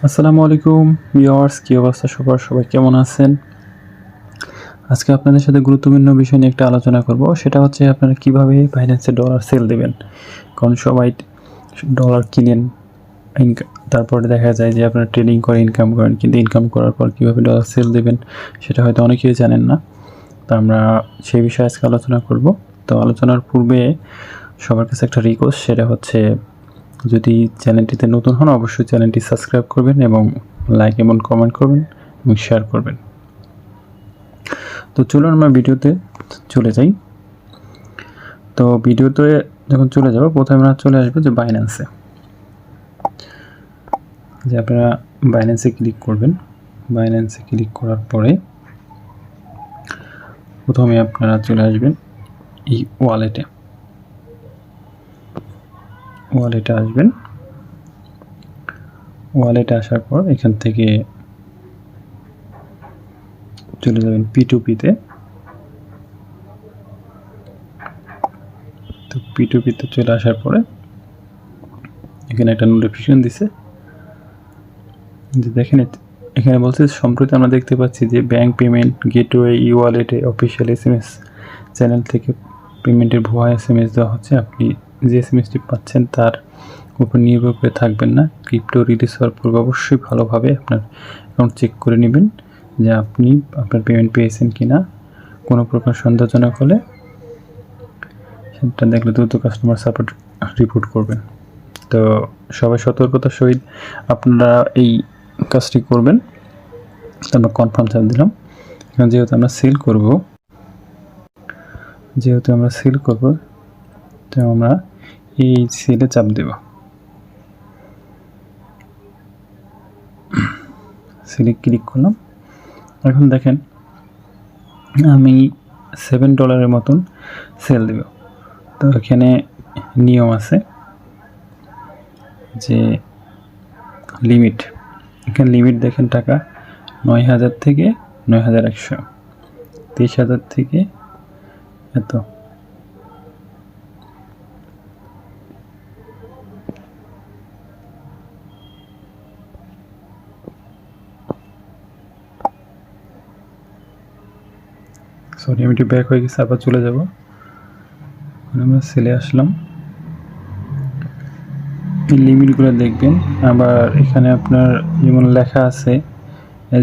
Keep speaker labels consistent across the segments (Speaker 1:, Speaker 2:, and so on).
Speaker 1: আসসালামু আলাইকুম ভিউয়ার্স, কি অবস্থা সবাই কেমন আছেন? আজকে আপনাদের সাথে গুরুত্বপূর্ণ বিষয় নিয়ে একটা আলোচনা করব। সেটা হচ্ছে আপনারা কিভাবে বাইন্যান্সে ডলার সেল দিবেন। কারণ সবাই ডলার কিনেন, তারপরে দেখা যায় যে আপনারা ট্রেডিং করে ইনকাম করেন, কিন্তু ইনকাম করার পর কীভাবে ডলার সেল দেবেন সেটা হয়তো অনেকেই জানেন না। তো আমরা সেই বিষয়ে আজকে আলোচনা করব। তো আলোচনার পূর্বে সবার কাছে একটা রিকোয়েস্ট, সেটা হচ্ছে যদি চ্যানেলটিতে নতুন হন অবশ্যই চ্যানেলটি সাবস্ক্রাইব করবেন এবং লাইক এবং কমেন্ট করবেন এবং শেয়ার করবেন। তো চলুন আমরা ভিডিওতে চলে যাই। তো ভিডিওতে যখন চলে যাব প্রথমে আমরা চলে আসবো যে বাইন্যান্সে, যে আপনারা বাইন্যান্সে ক্লিক করবেন। বাইন্যান্সে ক্লিক করার পরে প্রথমে আপনারা চলে আসবেন এই ওয়ালেটে আসবেন। ওয়ালেটে আসার পর এখান থেকে চলে যাবেন P2P-তে। তো P2P-তে চলে আসার পরে এখানে একটা নোটিফিকেশন দিছে যে দেখেন, এখানে বলছে সম্প্রতি আমরা দেখতে পাচ্ছি যে ব্যাংক পেমেন্ট গেটওয়ে ওয়ালেটে অফিসিয়াল SMS চ্যানেল থেকে পেমেন্টের ভুয়া SMS দেওয়া হচ্ছে। আপনি যে SMSটি পাচ্ছেন তার উপর নির্ভর করে থাকবেন না। ক্রিপ্টো রিলিজ হওয়ার পূর্বে অবশ্যই ভালোভাবে আপনার অ্যাকাউন্ট চেক করে নেবেন যে আপনি আপনার পেমেন্ট পেয়েছেন কিনা। কোনো প্রকার সন্দেহজনক হলে সেটা দেখলে দ্রুত কাস্টমার সাপোর্ট রিপোর্ট করবেন। তো সবাই সতর্কতার সহিত আপনারা এই কাজটি করবেন। তো আমরা কনফার্ম চাপ দিলাম। এখন যেহেতু আমরা সেল করব তো আমরা এই সেলে চাপ দেব। সেলে ক্লিক করলাম। এখন দেখেন আমি $7 মতন সেল দেব। তো এখানে নিয়ম আছে যে লিমিট, এখানে লিমিট দেখেন টাকা 9,000 থেকে 9,100, 23,000 থেকে এত। সরি, আমি একটু ব্যাক হয়ে গেছি, আবার চলে যাব। আমরা সেলে আসলাম। এই লিমিটগুলো দেখবেন। আবার এখানে আপনার যেমন লেখা আছে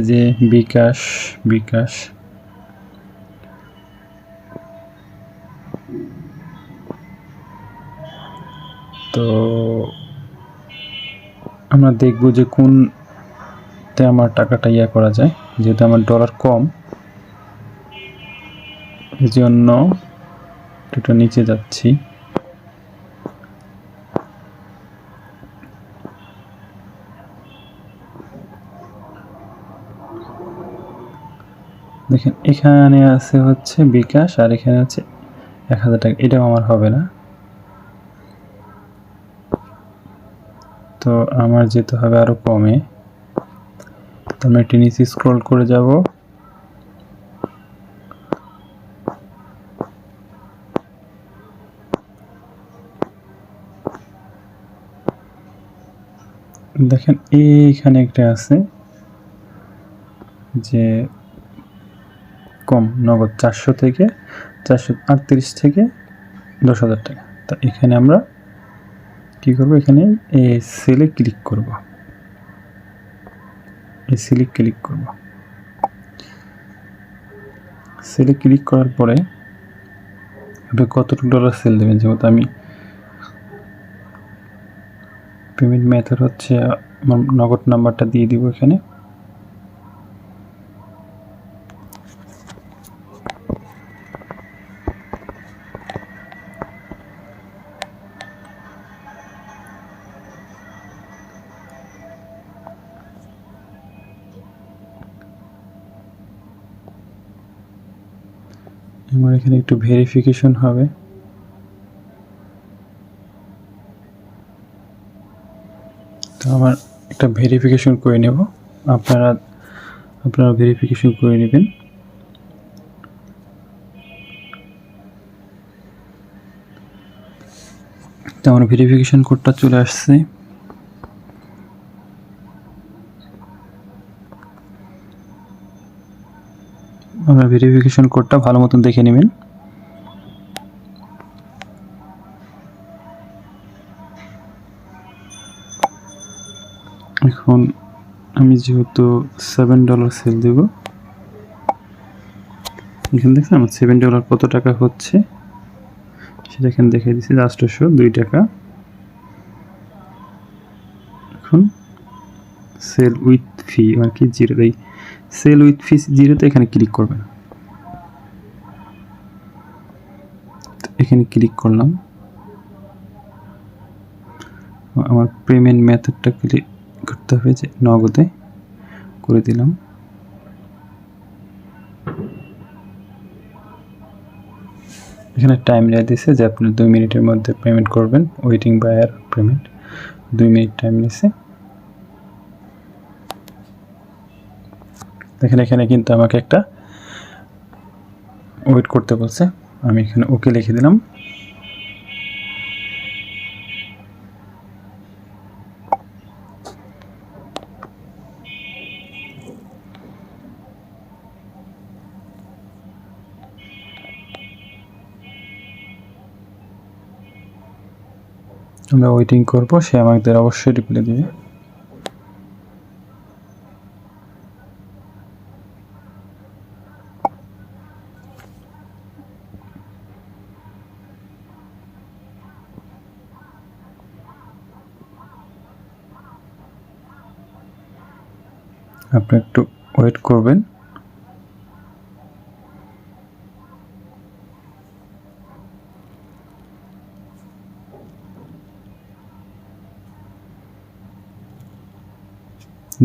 Speaker 1: যে বিকাশ তো আমরা দেখব যে কোনতে আমার টাকাটা করা যায়। যেহেতু আমার ডলার কম, এই জন্য একটু নিচে যাচ্ছি। দেখেন এখানে আছে হচ্ছে বিকাশ, আর এখানে আছে 1,000 টাকা। এটাও আমার হবে না, তো আমার যেতে হবে আরো কমে। তো আমি একটু নিচে স্ক্রল করে যাব। দেখেন এইখানে একটা আছে যে কম নগদ 400 থেকে 438 থেকে 10,000 টাকা। তা এখানে আমরা কি করব, এখানে এই সেলে ক্লিক করব। সেলে ক্লিক করার পরে আপনি কতটুকু ডলার সেল দেবেন। যেহেতু আমি পেমেন্ট মেথড হচ্ছে আমার নগদ নাম্বারটা দিয়ে দিব এখানে। আমার এখানে একটু ভেরিফিকেশন হবে। তো আমার একটা ভেরিফিকেশন করে নেব, আপনারা ভেরিফিকেশন করে নেবেন। তো আমার ভেরিফিকেশন কোডটা চলে আসছে। আপনার ভেরিফিকেশন কোডটা ভালো মতন দেখে নেবেন। এখন আমি যেহেতু $7 সেল দেব, এখানে দেখছেন আমার $7 কত টাকা হচ্ছে সেটা এখানে দেখিয়ে দিচ্ছি, জাস্ট 2 টাকা। এখন সেল উইথ ফি আর কি 0, এই সেল উইথ ফি 0তে এখানে ক্লিক করবেন। এখানে ক্লিক করলাম, আমার পেমেন্ট মেথডটা ক্লিক করতে হবে, যে নগদে করে দিলাম। এখানে টাইম দিয়েছে যে আপনি 2 মিনিটের মধ্যে পেমেন্ট করবেন, ওয়েটিং বায়ার পেমেন্ট, 2 মিনিট টাইম নিছে। দেখেন এখানে কিন্তু আমাকে একটা ওয়েট করতে বলছে, আমি এখানে ওকে লিখে দিলাম। আমরা ওয়েটিং করব, সে আমাদের অবশ্যই রিপ্লাই দেবে। আপনি একটু ওয়েট করবেন।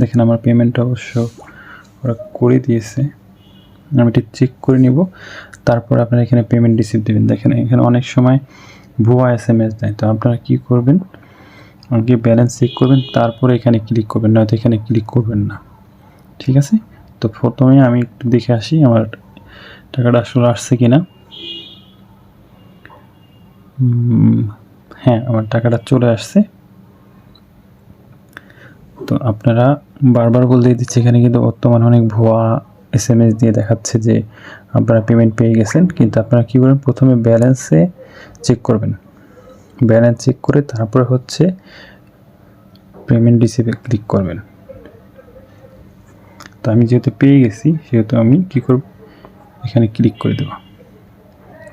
Speaker 1: দেখেন আমার পেমেন্ট অবশ্য ওরা করে দিয়েছে, আমি এটা চেক করে নিব, তারপর আপনারা এখানে পেমেন্ট রিসিভ দেবেন। দেখেন এখানে অনেক সময় ভুয়া SMS দেয়, তো আপনারা কি করবেন, আগে ব্যালেন্স চেক করবেন, তারপরে এখানে ক্লিক করবেন, নয়তো এখানে ক্লিক করবেন না, ঠিক আছে? তো প্রথমে আমি একটু দেখে আসি আমার টাকাটা আসলে আসছে কিনা। হ্যাঁ, আমার টাকাটা চলে আসছে। তো আপনারা বারবার বলে দিচ্ছি, এখানে কিন্তু বর্তমানে অনেক ভুয়া SMS দিয়ে দেখাচ্ছে যে আপনারা পেমেন্ট পেয়ে গেছেন, কিন্তু আপনারা কী করবেন, প্রথমে ব্যালেন্সে চেক করবেন, ব্যালেন্স চেক করে তারপরে হচ্ছে পেমেন্ট রিসিভে ক্লিক করবেন। তো আমি যেহেতু পেয়ে গেছি সেহেতু আমি কী করব, এখানে ক্লিক করে দেব।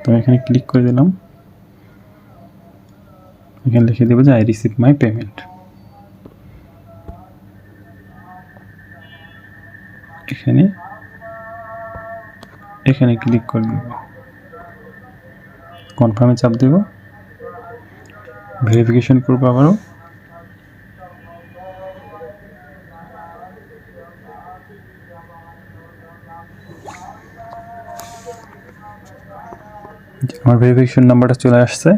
Speaker 1: তো আমি এখানে ক্লিক করে দিলাম, এখানে লিখে দেবো যে আই রিসিভ মাই পেমেন্ট। এখানে ক্লিক করে দেব, কনফার্মে চাপ দেব, ভেরিফিকেশন করবো আবারও। আমার ভেরিফিকেশন নাম্বারটা চলে আসছে।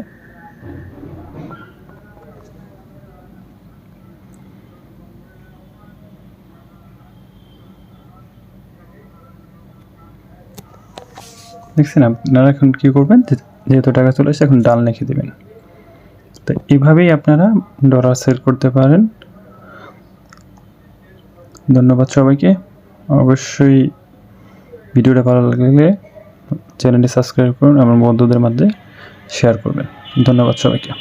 Speaker 1: দেখছেন, আপনারা এখন কী করবেন, যেহেতু টাকা চলে আসছে এখন ডান লিখে দেবেন। তো এইভাবেই আপনারা ডলার সেল করতে পারেন। ধন্যবাদ সবাইকে। অবশ্যই ভিডিওটা ভালো লাগলে চ্যানেলটি সাবস্ক্রাইব করুন, আমার বন্ধুদের মধ্যে শেয়ার করবেন। ধন্যবাদ সবাইকে।